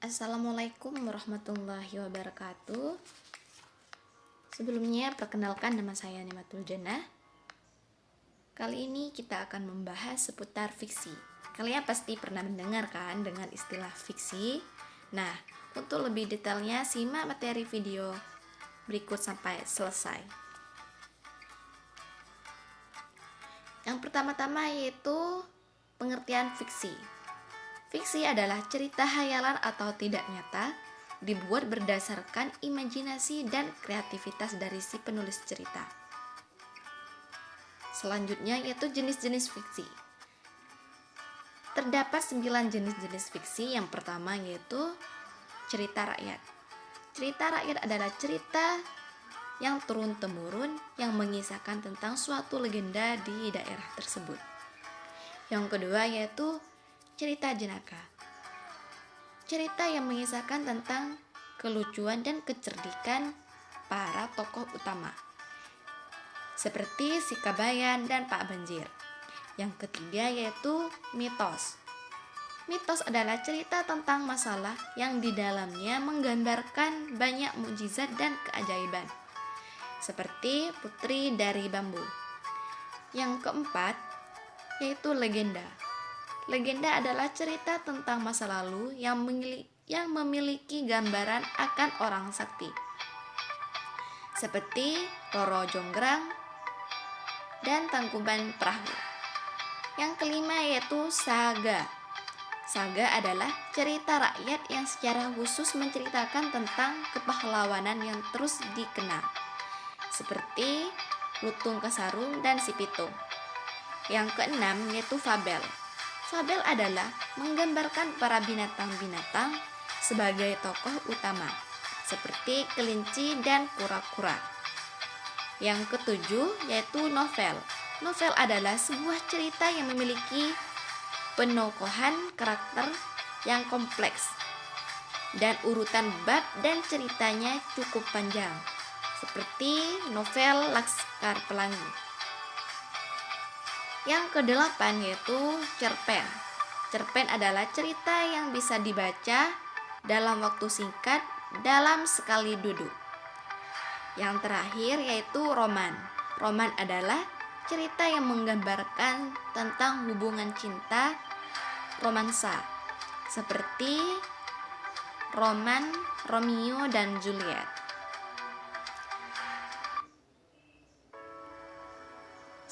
Assalamualaikum warahmatullahi wabarakatuh. Sebelumnya perkenalkan, nama saya Nimatul Jannah. Kali ini kita akan membahas seputar fiksi. Kalian pasti pernah mendengar kan dengan istilah fiksi. Nah, untuk lebih detailnya simak materi video berikut sampai selesai. Yang pertama-tama yaitu pengertian fiksi. Fiksi adalah cerita hayalan atau tidak nyata, dibuat berdasarkan imajinasi dan kreativitas dari si penulis cerita. Selanjutnya yaitu jenis-jenis fiksi. Terdapat 9 jenis-jenis fiksi. Yang pertama yaitu cerita rakyat. Cerita rakyat adalah cerita yang turun-temurun yang mengisahkan tentang suatu legenda di daerah tersebut. Yang kedua yaitu cerita jenaka. Cerita yang mengisahkan tentang kelucuan dan kecerdikan para tokoh utama, seperti si Kabayan dan Pak Banjir. Yang ketiga yaitu mitos. Mitos adalah cerita tentang masalah yang di dalamnya menggambarkan banyak mukjizat dan keajaiban, seperti Putri dari Bambu. Yang keempat yaitu legenda. Legenda adalah cerita tentang masa lalu yang memiliki gambaran akan orang sakti, seperti Roro Jonggrang dan Tangkuban Perahu. Yang kelima yaitu saga. Saga adalah cerita rakyat yang secara khusus menceritakan tentang kepahlawanan yang terus dikenal, seperti Lutung Kasarung dan Si Pitung. Yang keenam yaitu fabel. Fabel adalah menggambarkan para binatang-binatang sebagai tokoh utama, seperti kelinci dan kura-kura. Yang ketujuh yaitu novel. Novel adalah sebuah cerita yang memiliki penokohan karakter yang kompleks dan urutan bab dan ceritanya cukup panjang, seperti novel Laskar Pelangi. Yang kedelapan yaitu cerpen. Cerpen adalah cerita yang bisa dibaca dalam waktu singkat dalam sekali duduk. Yang terakhir yaitu roman. Roman adalah cerita yang menggambarkan tentang hubungan cinta romansa, seperti roman Romeo dan Juliet.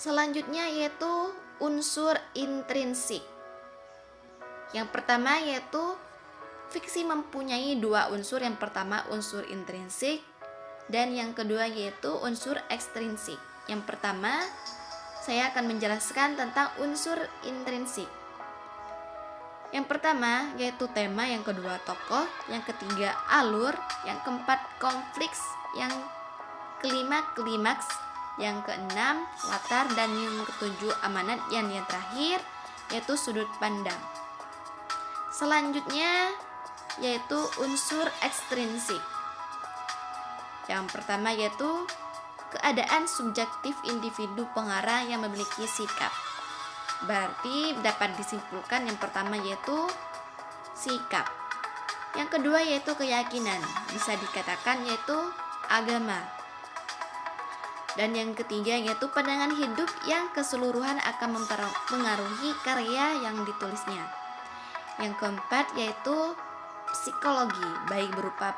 Selanjutnya yaitu unsur intrinsik. Yang pertama yaitu fiksi mempunyai dua unsur. Yang pertama unsur intrinsik dan yang kedua yaitu unsur ekstrinsik. Yang pertama saya akan menjelaskan tentang unsur intrinsik. Yang pertama yaitu tema, yang kedua tokoh, yang ketiga alur, yang keempat konflik, yang kelima klimaks, yang keenam latar, dan yang ketujuh amanat, yang terakhir yaitu sudut pandang. Selanjutnya yaitu unsur ekstrinsik. Yang pertama yaitu keadaan subjektif individu pengarang yang memiliki sikap. Berarti dapat disimpulkan yang pertama yaitu sikap. Yang kedua yaitu keyakinan, bisa dikatakan yaitu agama. Dan yang ketiga yaitu pandangan hidup yang keseluruhan akan mempengaruhi karya yang ditulisnya. Yang keempat yaitu psikologi, baik berupa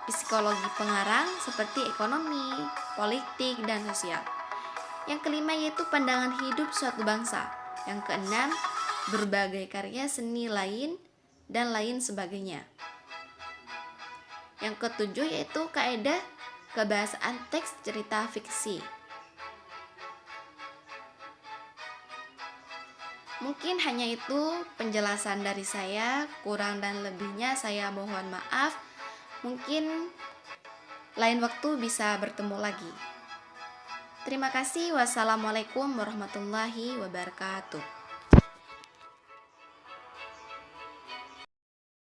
psikologi pengarang seperti ekonomi, politik, dan sosial. Yang kelima yaitu pandangan hidup suatu bangsa. Yang keenam berbagai karya seni lain dan lain sebagainya. Yang ketujuh yaitu kaidah kebahasaan teks cerita fiksi. Mungkin hanya itu penjelasan dari saya, kurang dan lebihnya saya mohon maaf. Mungkin lain waktu bisa bertemu lagi. Terima kasih. Wassalamualaikum warahmatullahi wabarakatuh.